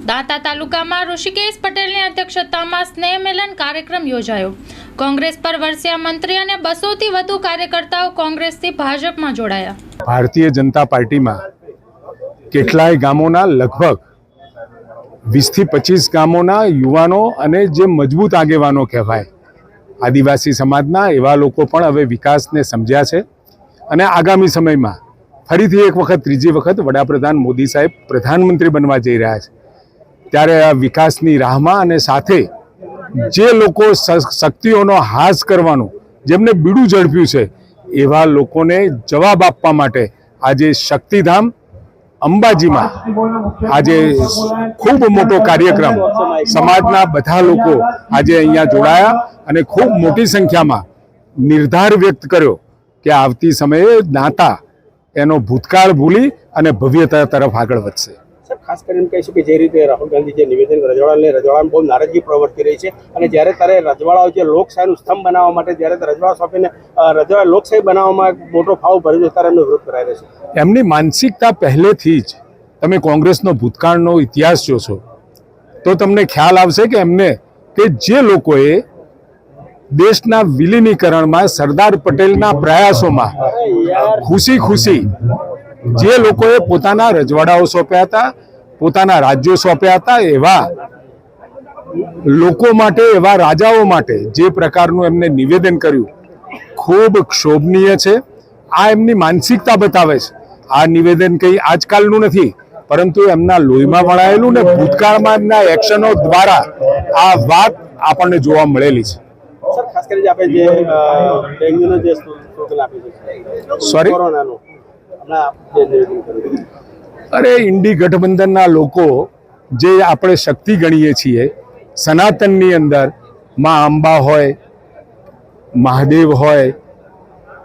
દાંતા તાલુકામાં ઋષિકેશ પટેલની અધ્યક્ષતામાં સ્નેહ મિલન કાર્યક્રમ યોજાયો। કોંગ્રેસ પર વર્ષીય મંત્રી અને 200 થી વધુ કાર્યકર્તાઓ કોંગ્રેસથી ભાજપમાં જોડાયા। ભારતીય જનતા પાર્ટીમાં કેટલાય ગામોના લગભગ 20 થી 25 ગામોના યુવાનો અને જે મજબૂત આગેવાનો કહેવાય આદિવાસી સમાજના એવા લોકો પણ હવે વિકાસને સમજ્યા છે અને આગામી સમયમાં ફરીથી એક વખત ત્રીજી વખત વડાપ્રધાન મોદી સાહેબ પ્રધાનમંત્રી બનવા જઈ રહ્યા છે। ત્યારે આ વિકાસની રાહમાં અને સાથે જે લોકો શક્તિઓનો હાસ કરવાનું જેમને બીડું ઝડપ્યું છે એવા લોકોને જવાબ આપવા માટે આજે શક્તિધામ અંબાજીમાં આજે ખૂબ મોટો કાર્યક્રમ સમાજના બધા લોકો આજે અહીંયા જોડાયા અને ખૂબ મોટી સંખ્યામાં નિર્ધાર વ્યક્ત કર્યો કે આવતી સમયે દાંતા એનો ભૂતકાળ ભૂલી અને ભવ્યતા તરફ આગળ વધશે। ખાસ કરીને કહીશું કે જે રીતે રાહુલ ગાંધી જે નિવેદન રજવાડામાં બહુ નારાજગી પ્રવર્તી રહી છે અને જ્યારે તારે રજવાડાઓ જે લોકશાહીનું સ્તંભ બનાવવા માટે જ્યારે રજવાડા સોંપીને રજવાડા લોકશાહી બનાવવામાં મોટો ફાળો ભર્યો છે ત્યારે એમનો વિરોધ કરાઈ રહ્યો છે। એમની માનસિકતા પહેલેથી જ તમે કોંગ્રેસનો ભૂતકાળનો ઇતિહાસ જોશો તો તમને ખ્યાલ આવશે કે એમને કે જે લોકોએ દેશના વિલીનીકરણમાં સરદાર પટેલના પ્રયાસોમાં ખુશી જે લોકોએ પોતાના રજવાડાઓ સોંપ્યા હતા પોતાના રાજ્યો સોંપ્યા હતા એવા લોકો માટે એવા રાજાઓ માટે જે પ્રકારનું એમને નિવેદન કર્યું ખૂબ ક્ષોભનીય છે। આ એમની માનસિકતા બતાવે છે। આ નિવેદન કંઈ આજકાલનું નથી પરંતુ એમના લોહીમાં વણાયેલું ને ભૂતકાળમાં એમના એક્શનો દ્વારા આ વાત આપણને જોવા મળેલી છે। સર ખાસ કરીને આપણે જે ડેન્ગ્યુનો જે સ્લોગન આપ્યું છે સોરી કોરોનાનો અરે ઇન્ડી ગઠબંધનના લોકો જે આપણે શક્તિ ગણીએ છીએ સનાતનની અંદર માં અંબા હોય મહાદેવ હોય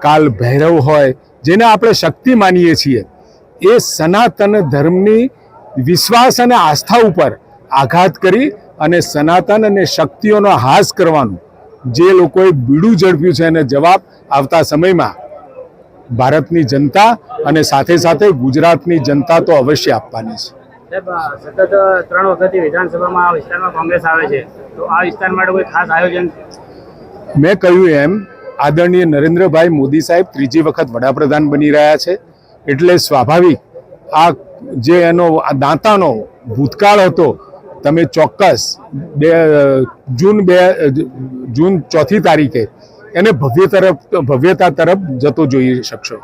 કાલ ભૈરવ હોય જેને આપણે શક્તિ માનીએ છીએ એ સનાતન ધર્મની વિશ્વાસ અને આસ્થા ઉપર આઘાત કરી અને સનાતન અને શક્તિઓનો હાસ કરવાનું જે લોકોએ બીડું ઝડપ્યું છે એને જવાબ આવતા સમયમાં ભારતની જનતા અને સાથે સાથે ગુજરાતની જનતા તો અવશ્ય આપવાની છે। સતત 3 વખતથી વિધાનસભામાં આ વિસ્તારમાં કોંગ્રેસ આવે છે તો આ વિસ્તાર માટે કોઈ ખાસ આયોજન? મેં કહ્યું એમ આદરણીય નરેન્દ્રભાઈ મોદી સાહેબ ત્રીજી વખત વડાપ્રધાન બની રહ્યા છે એટલે સ્વાભાવિક આ જે એનો દાંતાનો ભૂતકાળ હતો તમે ચોક્કસ જૂન 4 તારીખે એને ભવ્યતા તરફ જતો જોઈ શકશો।